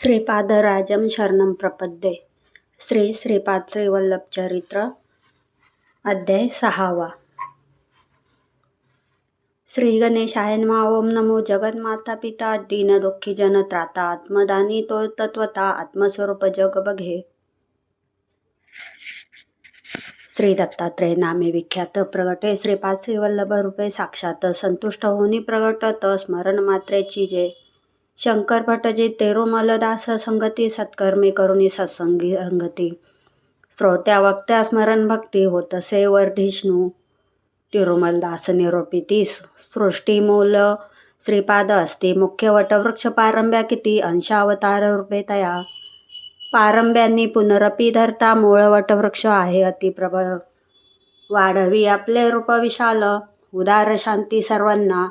श्रीपादराजं शरणं प्रपद्ये. श्री श्रीपाद श्रीवल्लभ चरित्र अध्याय 6. श्री गणेशाय नमः. ओम नमो जगन्माता पिता दीन दुःखी जन त्राता आत्मदानी तो तत्वता आत्मस्वरूप जग बघे. श्री दत्तात्रय नामे विख्यात प्रगटे श्रीपाद श्रीवल्लभ रूपे साक्षात संतुष्ट होनी प्रगटत स्मरण मात्रेची जे. शंकर भटजी तेरुमलदास संगती सत्कर्मे करुणी सत्संगी अंगती. श्रोत्या वक्त्या स्मरण भक्ती होतसे वर्धिष्णू. तिरुमलदास निरोपिती सृष्टी मूल श्रीपाद असती मुख्य वटवृक्ष पारंब्या किती अंशावतार रूपे तया. पारंब्यांनी पुनरपी धरता मूळ वटवृक्ष आहे अति प्रबळ. वाढवी आपले रूप विशाल उदार शांती सर्वांना.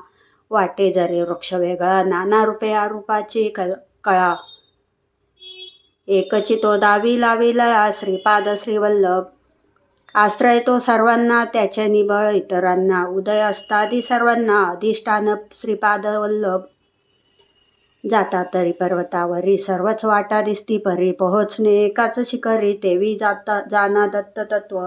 वाटे जरी वृक्ष वेगळा नाना रूपे आरूपाची कळा. एकची तो दावी लावी लळा श्रीपाद श्रीवल्लभ. आश्रय तो सर्वांना त्याचे निबळ इतरांना. उदय असतादी सर्वांना अधिष्ठान श्रीपाद वल्लभ. जाता तरी पर्वतावरी सर्वच वाटा दिसती परी. पोहोचणे एकाच शिखरी तेवी जाना दत्त तत्व.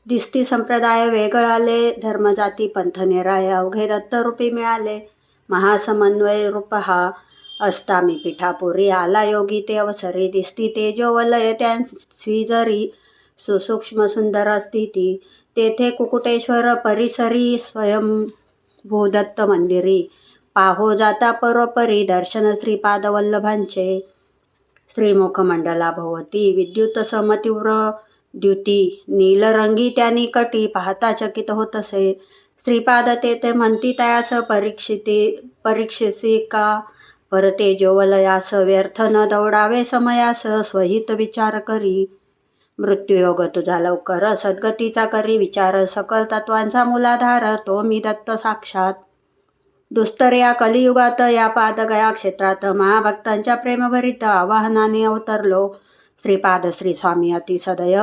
दिसती संप्रदाय वेगळाले धर्मजाती पंथ निराळे अवघे दत्तरूपी मिळाले. महासमन्वय रूप हा असता मी पिठापुरी. आला योगी ते अवसरी दिसती तेजोवलय त्यांची जरी. सुसूक्ष्म सुंदर असती ती तेथे कुकुटेश्वर परिसरी स्वयंभूदत्त मंदिरी. पाहो जाता परोपरी दर्शन श्रीपाद वल्लभांचे. श्रीमुखमंडला भोवती विद्युत समतीव्र द्युती. नीलरंगी त्यानी कटी पाहता चकित होतसे. श्रीपाद ते म्हणती तयास परीक्षिसी का. परतेजोवलयास व्यर्थ न दौडावे समयास. स्वहित विचार करी मृत्यूयोग तुझा लवकर. सद्गतीचा करी विचार सकल तत्वांचा मूलाधार. तो मी दत्त साक्षात. दुस्तर या कलियुगात या पादगया क्षेत्रात. महाभक्तांच्या प्रेमभरित आवाहनाने अवतरलो. श्रीपाद श्री स्वामी अति सदय.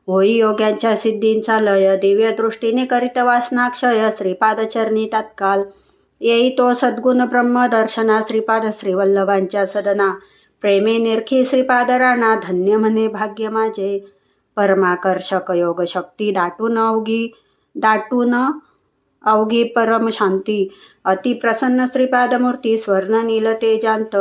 होई योग्यांच्या सिद्धींचा लय. दिव्य दृष्टीने करीत वासनाक्षय. श्रीपाद चरणी तात्काल येई तो सद्गुण ब्रह्म दर्शना. श्रीपाद श्रीवल्लभांच्या सदना प्रेमे निरखी श्रीपाद राणा. धन्य म्हणे भाग्य माझे. परमाकर्षक योग शक्ती दाटून अवघी परम शांती. अति प्रसन्न श्रीपाद मूर्ती स्वर्ण नील तेजांत.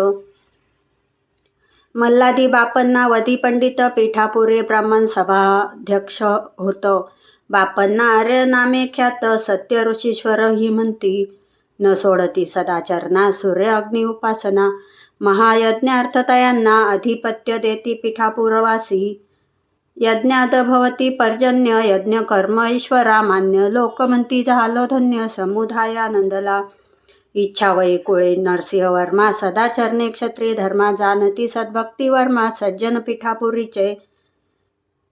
मल्हादी बापन्ना वदी पंडित पीठापुरे ब्राह्मण सभाध्यक्ष होत. बापन्ना आर्य नामे ख्यात सत्य ऋषीश्वर ही म्हणती. न सोडती सदाचरणा सूर्य अग्नि उपासना. महायज्ञार्थतयांना अधिपत्य देती पीठापुरवासी. यज्ञाद भवती पर्जन्य यज्ञ कर्म ईश्वरा मान्य. लोक म्हणती झालो धन्य समुदायानंदला. इच्छा वै कुळे नरसिंह वर्मा. सदाचरणे क्षत्रिय धर्मा. जानती सद्भक्ती वर्मा सज्जन पीठापुरीचे.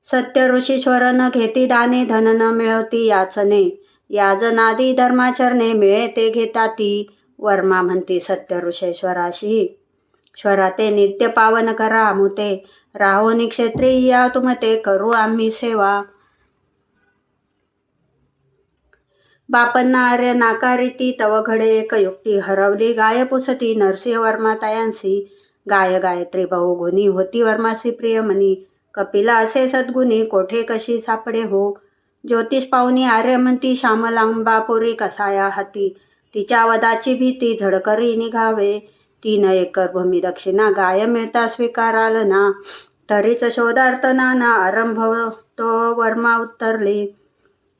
सत्य ऋषीश्वर न घेती दाने धन न मिळवती याचने. याजनादी धर्माचरणे मिळे ते घेता ती. वर्मा म्हणती सत्य ऋषेश्वराशी. श्वरा ते नित्य पावन करा अमुते. राहोनी क्षेत्रीय या तुमते करू आम्ही सेवा. बापन्ना आर्य नाकारिती तव घडे एक युक्ती. हरवली गाय पुसती नरसिंह वर्मा तयांसी. गाय गायत्री बहुगुणी होती वर्मासी प्रियमनी. कपिला असे सद्गुणी कोठे कशी सापडे हो. ज्योतिष पाहुनी आर्य म्हणती श्यामलांबापुरी कसाया हाती. तिच्या वदाची भीती झडकरी निघावे. 3 एकर भूमी दक्षिणा गाय मिळता स्वीकाराल ना. तरीच शोधार्थ नाना आरंभ तो वर्मा उत्तरले.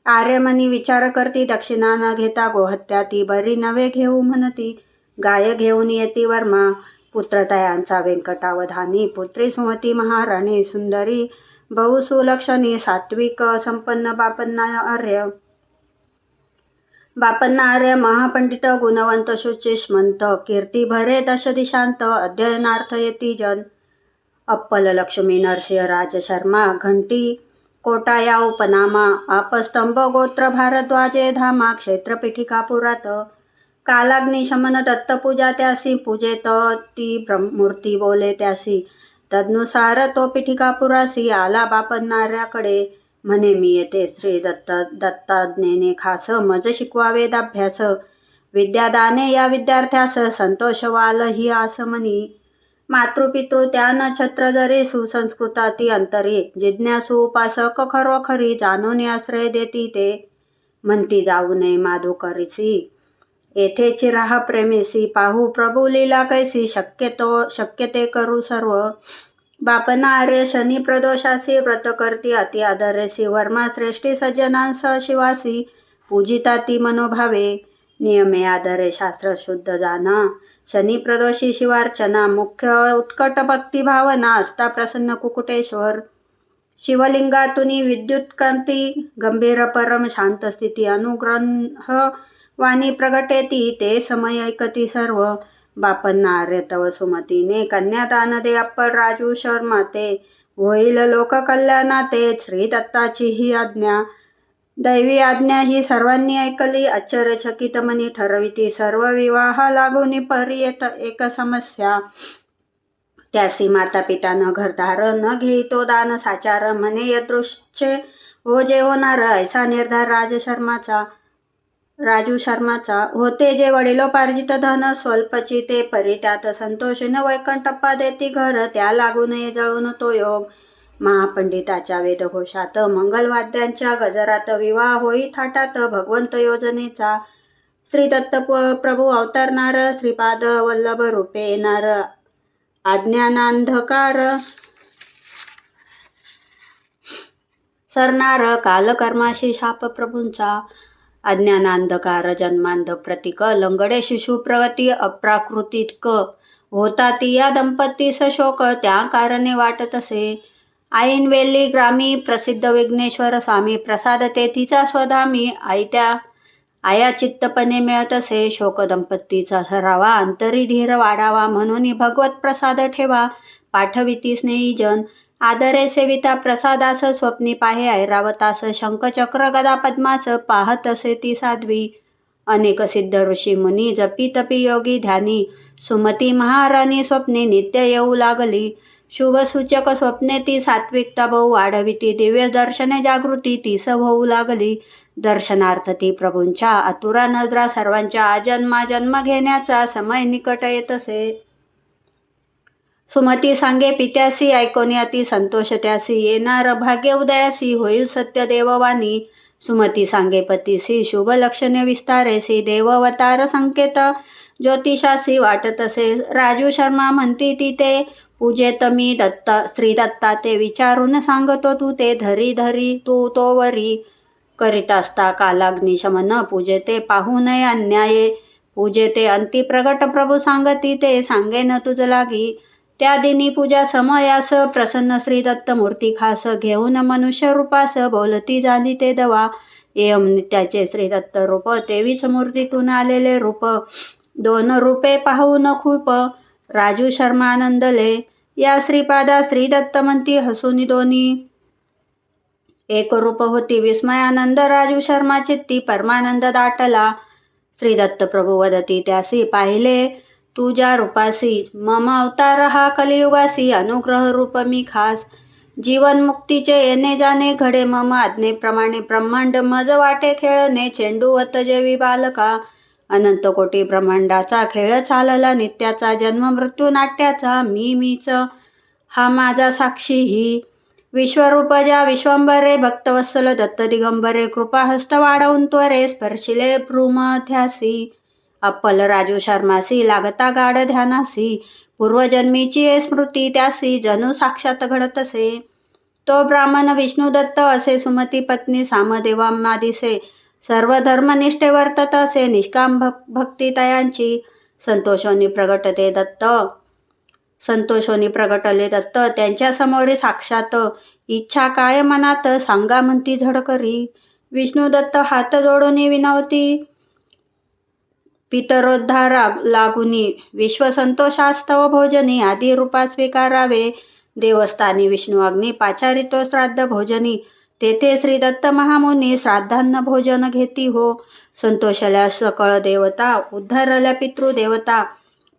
आर्यमनी विचार करती दक्षिणा न घेता गोहत्या ती बरी नवे घेऊ म्हणती. गाय घेऊन येती वर्मा पुत्रतयांचा व्यंकटावधानी. पुत्री सुमती महाराणी सुंदरी बहुसुलक्षणी. सात्विक संपन्न बापन्ना आर्य. बापन्ना आर्य महापंडित गुणवंत शुचिष्मंत. कीर्ती भरे दश दिशांत अध्ययनार्थ येती जन. अप्पल लक्ष्मी नरसिंह राज शर्मा. घंटी कोटा या उपनामा. आपस्तंभ गोत्र भारद्वाजे धामा. क्षेत्र पीठिकापुरात. कालाग्नी शमन दत्त पूजा त्यासी. पूजेत ती मूर्ती बोले त्यासी. तदनुसार तो पीठिकापुरासी आला बापन्नाऱ्याकडे. म्हणे मी येते श्री दत्ताज्ञेने खास. मज शिकवा वेदाभ्यास. विद्यादाने या विद्यार्थ्यास संतोष वाल ही आसमनी. मातृपितृ त्यान छत्र जरी सुसंस्कृताती अंतरी. जिज्ञासू उपासक खरोखरी जाणून आश्रय देती ते. म्हणती जाऊ नये माधू करीसी. येथेची राहा प्रेमेसी. पाहू प्रभू लीला कैसी. शक्य ते करू सर्व. बापना आर्य शनी प्रदोषासी. व्रत करती अति आदरेसी. वर्मा श्रेष्ठी सज्जनांस शिवासी. पूजिता ती मनोभावे. नियमे आदरे शास्त्र शुद्ध जाना. शनी प्रदोषी शिवार्चना. मुख्य उत्कट भक्ती भावना. असता प्रसन्न कुकुटेश्वर. शिवलिंगातुनी विद्युत्कांती. गंभीर परम शांत स्थिती. अनुग्रह वाणी प्रगटेती. ते समय ऐकती सर्व. बापन्ना आर्य तव सुमतीने. कन्यादान दे अप्पल राजू शर्मा ते. होईल लोक कल्याणाते. श्री दत्ताची ही आज्ञा. दैवी आज्ञा ही सर्वांनी ऐकली. आश्चर्यचकित मनी ठरविती सर्व. विवाह लागून पर्येत एक समस्या. त्यासी माता पिता न घरदार. न घेई तो दान साचार. म्हणे यदृच्छे हो जे होणार. ऐसा निर्धार राजू शर्माचा. होते जे वडिलोपार्जित धन. स्वल्पची ते परी त्यात संतोष. न वैकंठप्पा देती घर. त्या लागू नये जळून तो योग. महापंडिताच्या वेदघोषात. मंगलवाद्यांच्या गजरात. विवाह होई थाटात. भगवंत योजनेचा. श्री दत्त प्रभू अवतरणार. श्रीपाद वल्लभ रूपे येणार. अज्ञानांधकार सरणार. कालकर्माशी शाप प्रभूंचा. अज्ञानांधकार जन्मांध प्रतीक. लंगडे शिशु प्रगती अप्राकृतिक. होता ती या दंपतीस शोक. त्या कारणे वाटत असे. ऐनवेळी ग्रामी प्रसिद्ध विघ्नेश्वर स्वामी. प्रसाद तेथीचा स्वधामी. आया चित्तपणे मिळत असे. शोक दंपतीचा सरावा. अंतरी धीर वाढावा. म्हणून भगवत प्रसाद ठेवा. पाठविती स्नेहीजन. आदरे सेविता प्रसादास. स्वप्नी पाहे ऐरावतास. शंखचक्र गदा पद्मास. पाहत असे ती साध्वी. अनेक सिद्ध ऋषी मुनी. जपी तपी योगी ध्यानी. सुमती महाराणी स्वप्ने नित्य येऊ लागली. शुभसूचक स्वप्ने ती सात्विकता बहु वाढविती. दिव्य दर्शने जागृती तीस होऊ लागली. दर्शनार्थ ती प्रभूंच्या. आतुरा नजरा सर्वांच्या. जन्म घेण्याचा समय निकट येत असे. सुमती सांगे पित्यासी. ऐकोनी अति संतोष त्यासी. येणार भाग्य उदयासी. होईल सत्य देववाणी. सुमती सांगे पतीसी. शुभ लक्षणे विस्तारेसी. देववतार संकेत ज्योतिषासी वाटत असे. राजू शर्मा म्हणती ती ते. पूजेत मी श्री दत्ता ते. विचारून सांगतो तू ते. धरी तू तो वरी. करीत असता कालाग्नी शमन. पूजेते पाहू नये अन्याये. पूजेते अंती प्रगट प्रभू सांगती ते. सांगेन तुझ लागी. त्या दिनी पूजा समयास. प्रसन्न श्री दत्त मूर्ती खास. घेऊन मनुष्य रूपास. बोलती झाली ते दवा. एम नित्याचे श्री दत्त रूप. तेवीच मूर्तीतून आलेले रूप. दोन रूपे पाहून खूप. राजू शर्मा आनंदले. या श्रीपादा श्री दत्त म्हणती हसूनी दोन्ही. एक रूप होती विस्मयानंद. राजू शर्मा चित्ती परमानंद दाटला. श्री दत्त प्रभू वदती त्यासी. पाहिले तुझ्या रूपासी. मम अवतार हा कलियुगासी. अनुग्रह रूप मी खास. जीवन मुक्तीचे येणे जाणे घडे मम आज्ञेप्रमाणे. ब्रह्मांड मज वाटे खेळणे. चेंडूवत जेवी बालका. अनंत कोटी ब्रह्मांडाचा खेळ चालला नित्याचा. जन्म मृत्यू नाट्याचा. मीच हा माझा साक्षी ही. विश्वरूप ज्या विश्वंभरे. भक्तवत्सल दत्त दिगंबरे. कृपाहस्त वाढवून त्वरे. स्पर्शिले भ्रूमध्यासी. अप्पल राजू शर्मासी. लागता गाढ ध्यानासी. पूर्वजन्मीची स्मृती त्यासी. जणू साक्षात घडत असे. तो ब्राह्मण विष्णू दत्त असे. सुमती पत्नी सामदेवांना दिसे. सर्व धर्मनिष्ठे वर्तत असे. निष्काम भक्ती तयांची. संतोषोनी प्रगटले दत्त. त्यांच्या समोरी साक्षात. इच्छा काय मनात. सांगा म्हणती झडकरी. विष्णू दत्त हात जोडून विनवती. पितरोद्धार लागुनी. विश्वसंतोषास्तव भोजनी. आदी रूपात स्वीकारावे. देवस्थानी विष्णू अग्नी. पाचारितो श्राद्ध भोजनी. तेथे श्री दत्त महामुनी. श्राद्धान्न भोजन घेती हो. संतोषल्या सकळ देवता. उद्धारल्या पितृदेवता.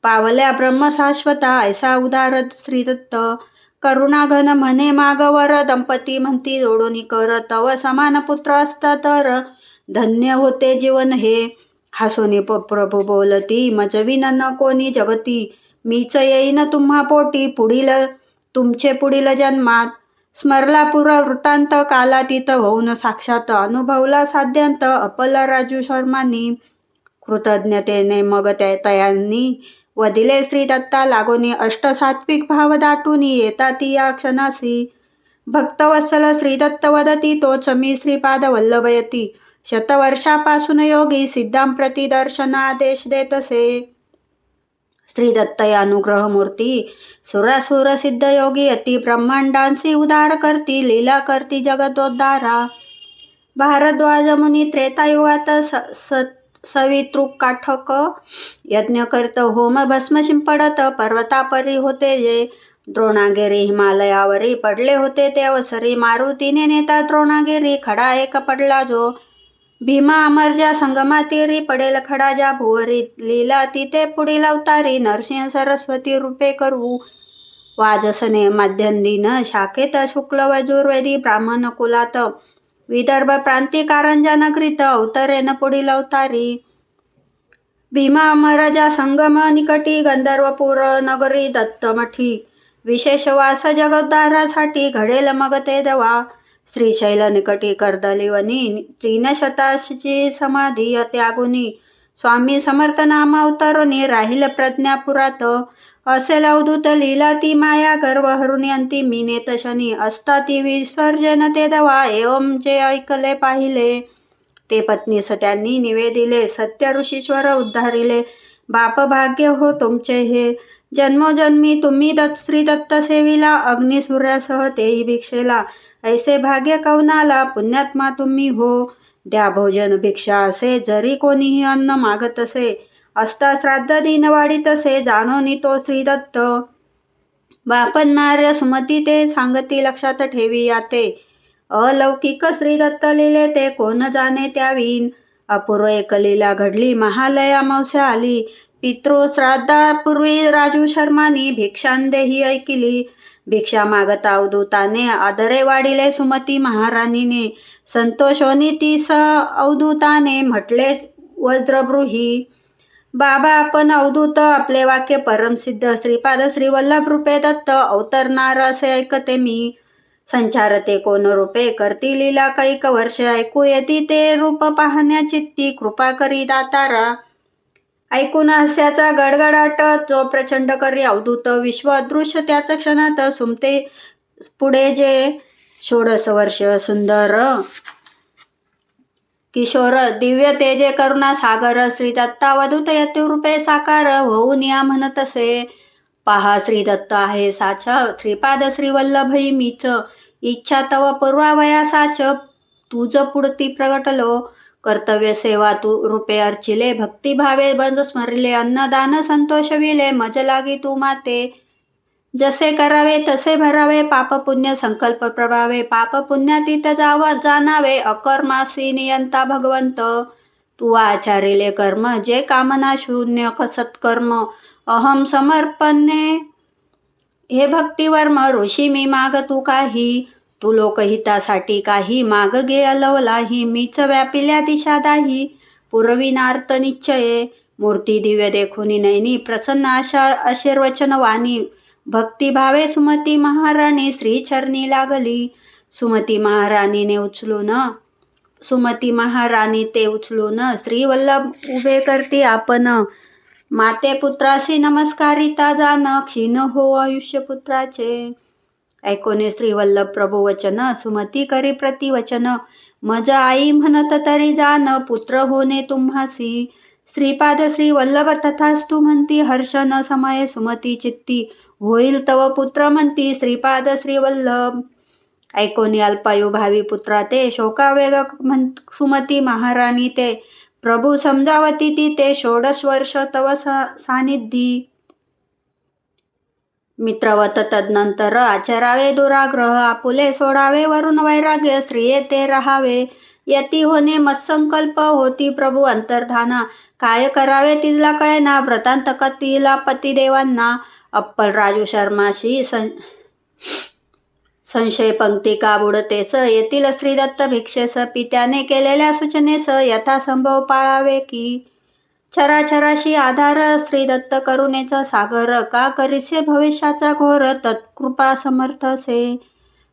पावल्या ब्रह्म शाश्वता. ऐसा उदार श्री दत्त. करुणाघन म्हणे मागवर. दंपती म्हणती जोडून कर. तव समान पुत्र असता तर. धन्य होते जीवन हे. हसोनी प्रभू बोलती, मजविन न कोणी जगती, मीच येईन तुम्हा पोटी, तुमचे पुढील जन्मात. स्मरला वृत्तांत, कालातीत होऊन साक्षात अनुभवला साध्यांत अपल राजू शर्मांनी. कृतज्ञतेने मग तयांनी वदिले श्री दत्ता लागोनी, अष्टसात्विक भाव दाटूनी येतात या क्षणासी. भक्तवत्सल श्रीदत्त वदती, तोच मी श्रीपाद वल्लभयती. शतवर्षापासून योगी सिद्धांप्रती दर्शन आदेश देतसे. श्रीदत्त अनुग्रह मूर्ती, सुरासुर सिद्ध योगी अति, ब्रह्मांडांसी उदार करती, लीला करती जगदोद्धारा. भारद्वाज मुनी त्रेतायुगात सवितृकाठक यज्ञ करत, होम भस्म शिंपडत, पर्वतापरी होते जे. द्रोणागिरी हिमालयावरी पडले होते ते अवसरी, मारुतीने नेता द्रोणागिरी खडा एक पडला जो. भीमा अमरजा संगमातीरी, पडेल खडा ज्या भुवरी, लीला तिथे पुढील अवतारी, नरसिंह सरस्वती रूपे करू. वाजसने मध्यंदिन शाखेत, शुक्ल वजुर्वेदी ब्राह्मण कुलात, विदर्भ प्रांती कारंजा नगरीत, अवतरेन पुढील अवतारी. भीमा अमरजा संगम निकटी, गंधर्वपूर नगरी दत्तमठी, विशेष वास जगोद्धारासाठी, घडेल मग ते दवा. श्रीशैल निकटी कर्दलिवनी, 3 शताची समाधी त्यागुनी, स्वामी समर्थ नाम अवतरुनी, राहील प्रज्ञापुरात. असेल अवधूत लीला ती, माया गर्व हरुनी अंती, मी नेत शनी असता ती विसर्जन ते दवा. एवम जे ऐकले पाहिले, ते पत्नीस त्यांनी निवेदिले, सत्य ऋषीश्वर उद्धारिले. बाप भाग्य हो तुमचे हे, जन्मोजन्मी तुम्ही श्री दत्त सेविला, अग्नी सूर्यासह तेही भिक्षेला. ऐसे भाग्य कवनाला, पुण्यात्मा तुम्ही हो. द्या भोजन भिक्षा असे, जरी कोणीही अन्न मागत असे, असता श्राद्ध दिन वाढीतसे, जाणोनी तो श्रीदत्त. बापन्नार्य सुमती ते, सांगती लक्षात ठेवी याते. अलौकिक श्रीदत्त लिहिले ते, कोण जाणे त्यावीन. अपूर्व एक लीला घडली, महालय अमावस्या आली. पितृश्राद्धापूर्वी राजू शर्मानी भिक्षांदेही ऐकिली. भिक्षा मागता अवधूताने, आदरे वाढिले सुमती महाराणीने. संतोषोनी तीस अवधूताने, म्हटले वज्रबृही. बाबा आपण अवधूत, आपले वाक्य परमसिद्ध, श्रीपाद श्रीवल्लभ रूपे दत्त अवतरणार असे ऐकते मी. संचारते कोण रूपे, करती लीला कैक वर्ष, ऐकू येती ते रूप पाहण्या चित्ती, कृपा करी दातारा. ऐकून हास्याचा गडगडाट, जो प्रचंड करी अवधूत विश्व अदृश्य त्याच क्षणात. सुमते पुढे जे 16 वर्ष सुंदर किशोर, दिव्य तेजे करुणा सागर, श्री दत्तावधूत यतिरूपे साकार, होऊन या म्हणतसे. पहा श्रीदत्त आहे साच, श्रीपाद श्रीवल्लभई मीच, इच्छा तव पूर्वावयासाच, तुझ पुढती प्रगटलो. कर्तव्य सेवा तू रूपे अर्चिले, भक्तिभावे बंद स्मरिले, अन्नदान संतोषविले, मज लागी तू माते. जसे करावे तसे भरावे, पाप पुण्य संकल्प प्रभावे, पाप पुण्यातीत जाणावे, अकर्मासी नियंता भगवंत. तू आचारिले कर्म, जे कामना शून्य सत्कर्म, अहम समर्पणे हे भक्तिवर्म. ऋषी मी माग तू काही, तू लोकहितासाठी काही, माग गे अलवलाही, मीच व्यापिल्या दिशा दाही, पुरविनार्थ निश्चये. मूर्ती दिव्य देखुनी नैनी, प्रसन्न आशा आशीर्वचन वाणी, भक्तिभावे सुमती महाराणी श्रीचरणी लागली. सुमती महाराणी ते उचलून, श्रीवल्लभ उभे करती आपण. माते पुत्रासी नमस्कारिता जान, क्षीण हो आयुष्य पुत्राचे. ऐकोने श्रीवल्लभ प्रभू वचन, सुमती करी प्रतिवचन, मज आई म्हणत तरी जान, पुत्र होणे तुम्हासी. श्रीपाद श्रीवल्लभ तथास्तु म्हणती, हर्ष न समय सुमती चित्ती, होईल तव पुत्र म्हणती श्रीपाद श्रीवल्लभ. ऐकोनी अल्पायु भावी पुत्रा ते, शोकावेग सुमती महाराणी ते, प्रभू समजावती ती ते, 16 वर्ष तव सानिधी. मित्रवत तदनंतर आचरावे दुराग्रह, आपुले सोडावे वरून वैराग्य, स्त्रिये ते राहावे. यती होणे मत्संकल्प, होती प्रभू अंतर्धाना, काय करावे तिला कळेना, व्रतांत कथिला पतिदेवांना. अप्पल राजू शर्माशी संशय पंक्ती का बुडतेस, येतील श्रीदत्त भिक्षेस, पित्याने केलेल्या सूचनेस, यथासंभव पाळावे की. चराचराशी आधार श्री दत्त करुणेचा सागर, का करिसे भविष्याचा घोर, तत्कृपा समर्थ से.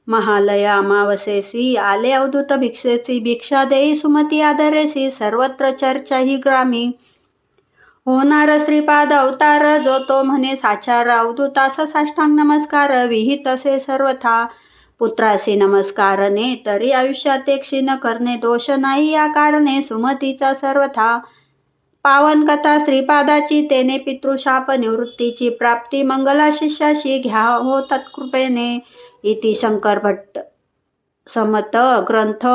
महालया अमावस्येसी आले अवधूत भिक्षेसी, भिक्षा देई सुमती आदरेसी, सर्वत्र चर्चा ही ग्रामी. होणार श्रीपाद अवतार, जो तो म्हणे साचार, अवधूतास साष्टांग नमस्कार, विहित असे सर्वथा. पुत्रासी नमस्कार ने तरी आयुष्यात एक क्षीण करणे, दोष नाही या कारणे सुमतीचा सर्वथा. पावन कथा श्रीपादाची, तेने पितृशाप निवृत्तीची प्राप्ती, मंगला शिष्याशी घ्या हो तत्कृपेने. इति शंकर भट्ट समत ग्रंथ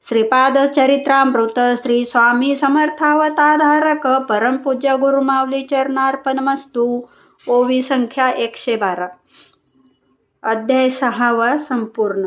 श्रीपाद चरित्रामृत, श्री स्वामी समर्थावताधारक, परमपूज्य गुरुमाऊली चरणार्पणमस्तु. ओवी संख्या 112. अध्याय 6 संपूर्ण.